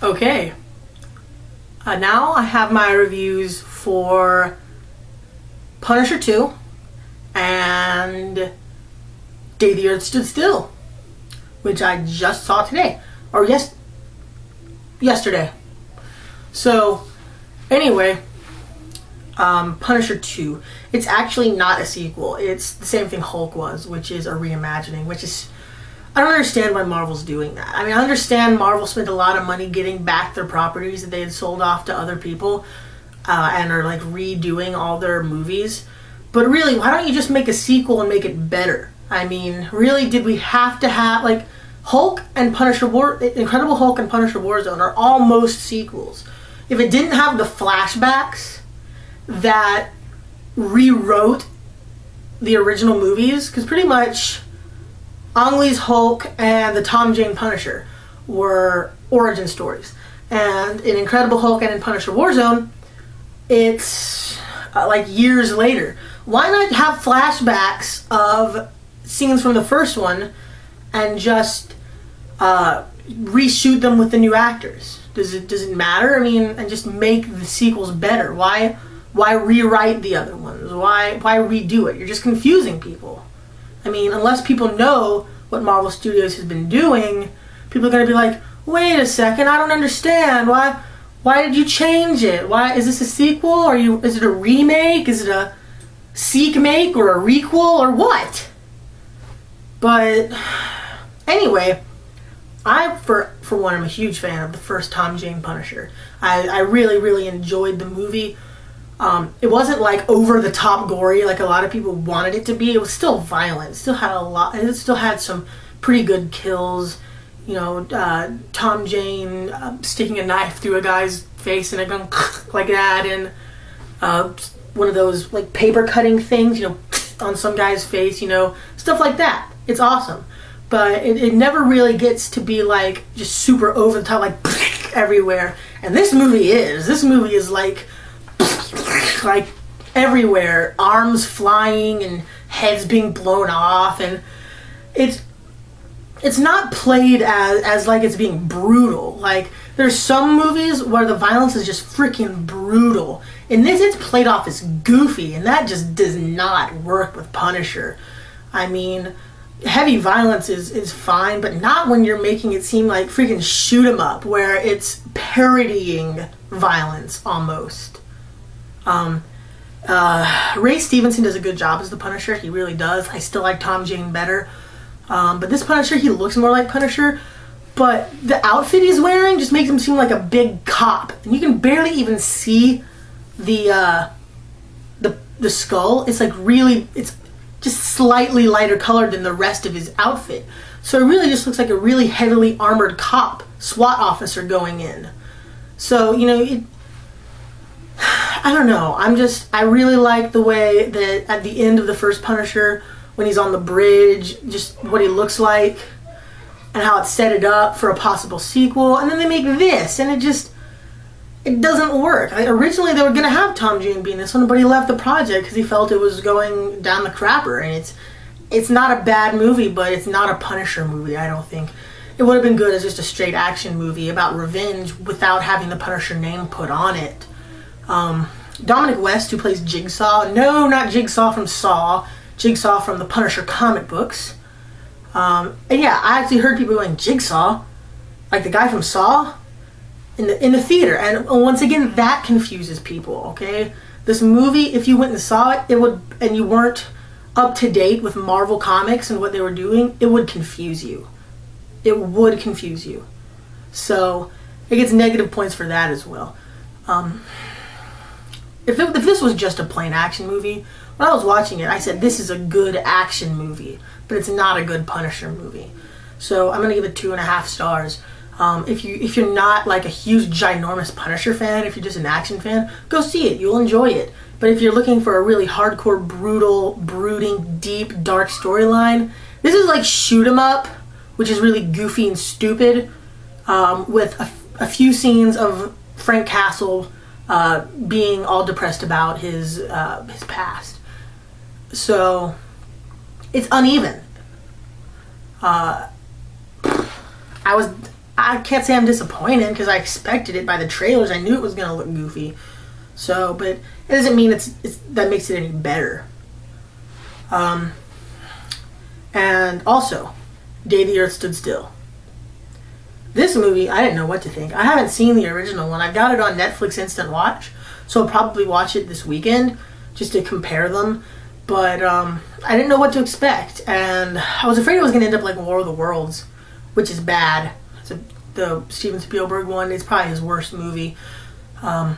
Okay, now I have my reviews for Punisher 2 and Day the Earth Stood Still, which I just saw today, or yesterday. So, anyway, Punisher 2. It's actually not a sequel. It's the same thing Hulk was, which is a reimagining, which is... I don't understand why Marvel's doing that. I mean, I understand Marvel spent a lot of money getting back their properties that they had sold off to other people and are, like, redoing all their movies. But really, why don't you just make a sequel and make it better? I mean, really, did we have to have, like, Hulk and Incredible Hulk and Punisher Warzone are almost sequels. If it didn't have the flashbacks that rewrote the original movies, because pretty much Ang Lee's Hulk and the Tom Jane Punisher were origin stories. And in Incredible Hulk and in Punisher Warzone, it's like years later. Why not have flashbacks of scenes from the first one and just reshoot them with the new actors? Does it matter? I mean, and just make the sequels better. Why rewrite the other ones? Why redo it? You're just confusing people. I mean, unless people know what Marvel Studios has been doing, people are going to be like, wait a second, I don't understand. Why did you change it? Why is this a sequel? Is it a remake? Is it a seek-make or a requel or what? But anyway, I, for one, am a huge fan of the first Tom Jane Punisher. I really, really enjoyed the movie. It wasn't like over-the-top gory like a lot of people wanted it to be. It was still violent. It still had some pretty good kills. You know, Tom Jane sticking a knife through a guy's face and it going like that, and one of those like paper cutting things, you know, on some guy's face, you know, stuff like that. It's awesome. But it never really gets to be like just super over the top, like everywhere. And this movie is like everywhere, arms flying and heads being blown off, and it's not played as like it's being brutal. Like there's some movies where the violence is just freaking brutal. In this, it's played off as goofy, and that just does not work with Punisher. I mean, heavy violence is fine, but not when you're making it seem like freaking shoot 'em up, where it's parodying violence almost. Ray Stevenson does a good job as the Punisher. He really does. I still like Tom Jane better. But this Punisher, he looks more like Punisher. But the outfit he's wearing just makes him seem like a big cop. And you can barely even see the skull. It's like really, it's just slightly lighter colored than the rest of his outfit. So it really just looks like a really heavily armored cop, SWAT officer going in. So, you know, I don't know. I really like the way that at the end of the first Punisher, when he's on the bridge, just what he looks like and how it set it up for a possible sequel. And then they make this, and it doesn't work. Originally, they were going to have Tom Jane be in this one, but he left the project because he felt it was going down the crapper. And it's not a bad movie, but it's not a Punisher movie, I don't think. It would have been good as just a straight action movie about revenge without having the Punisher name put on it. Dominic West, who plays Jigsaw, no, not Jigsaw from Saw, Jigsaw from the Punisher comic books. And yeah, I actually heard people going, Jigsaw? Like the guy from Saw? In the theater. And once again, that confuses people, okay? This movie, if you went and saw it, and you weren't up to date with Marvel Comics and what they were doing, it would confuse you. It would confuse you. So, it gets negative points for that as well. If this was just a plain action movie, when I was watching it, I said, this is a good action movie, but it's not a good Punisher movie. So I'm going to give it 2.5 stars. If you're not like a huge, ginormous Punisher fan, if you're just an action fan, go see it. You'll enjoy it. But if you're looking for a really hardcore, brutal, brooding, deep, dark storyline, this is like Shoot 'em Up, which is really goofy and stupid, with a few scenes of Frank Castle being all depressed about his past. So it's uneven. I can't say I'm disappointed because I expected it by the trailers. I knew it was going to look goofy. So, but it doesn't mean it's that makes it any better. And also, Day the Earth Stood Still. This movie, I didn't know what to think. I haven't seen the original one. I've got it on Netflix Instant Watch, so I'll probably watch it this weekend just to compare them. But I didn't know what to expect, and I was afraid it was going to end up like War of the Worlds, which is bad. The Steven Spielberg one, it's probably his worst movie. But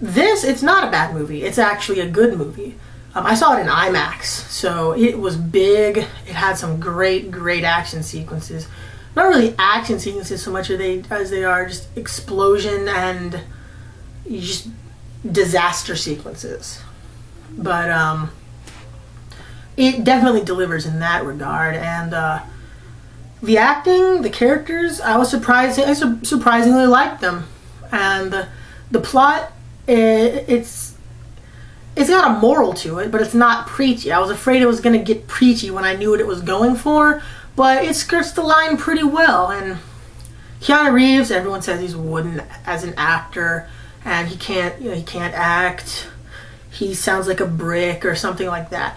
this, it's not a bad movie. It's actually a good movie. I saw it in IMAX, so it was big. It had some great action sequences. Not really action sequences so much as they are just explosion and just disaster sequences. But it definitely delivers in that regard. And the acting, the characters, I surprisingly liked them. And the plot, it's got a moral to it, but it's not preachy. I was afraid it was going to get preachy when I knew what it was going for, but it skirts the line pretty well. And Keanu Reeves, everyone says he's wooden as an actor, and he can't act. He sounds like a brick or something like that.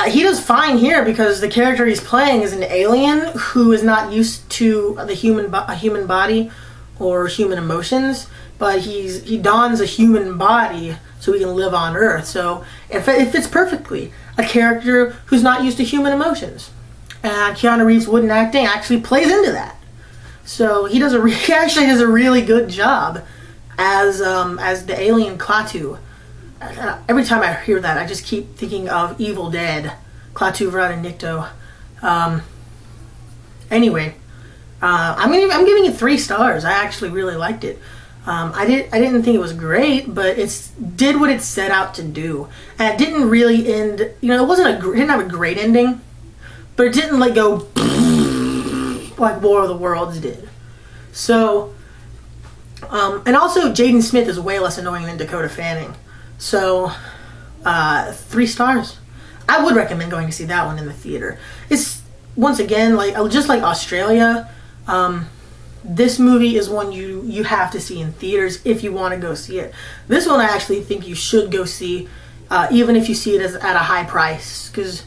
He does fine here because the character he's playing is an alien who is not used to a human body or human emotions, but he dons a human body so he can live on Earth. So it fits perfectly. A character who's not used to human emotions. And Keanu Reeves' wooden acting actually plays into that. So he actually does a really good job as the alien Klaatu. Every time I hear that, I just keep thinking of Evil Dead, Klaatu Verata Nikto. Anyway, I'm giving it 3 stars. I actually really liked it. I didn't think it was great, but it did what it set out to do, and it didn't really end. It didn't have a great ending, but it didn't like go like War of the Worlds did. So, and also Jaden Smith is way less annoying than Dakota Fanning. So, 3 stars. I would recommend going to see that one in the theater. It's once again just like Australia. This movie is one you have to see in theaters if you want to go see it. This one I actually think you should go see, even if you see it at a high price, because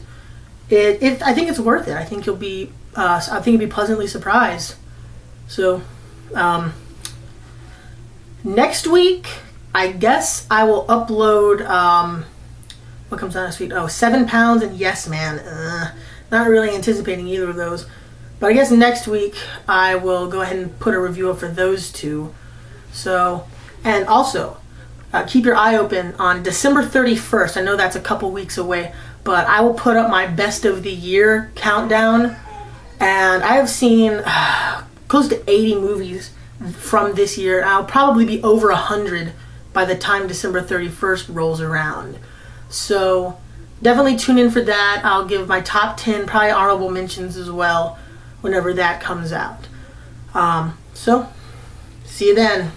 I think it's worth it. I think you'll be pleasantly surprised. So next week, I guess I will upload what comes out next week. 7 Pounds and Yes Man. Not really anticipating either of those. But I guess next week I will go ahead and put a review up for those 2. So, and also, keep your eye open on December 31st. I know that's a couple weeks away, but I will put up my best of the year countdown. And I have seen close to 80 movies from this year. I'll probably be over 100 by the time December 31st rolls around. So, definitely tune in for that. I'll give my top 10, probably honorable mentions as well, whenever that comes out. So, see you then.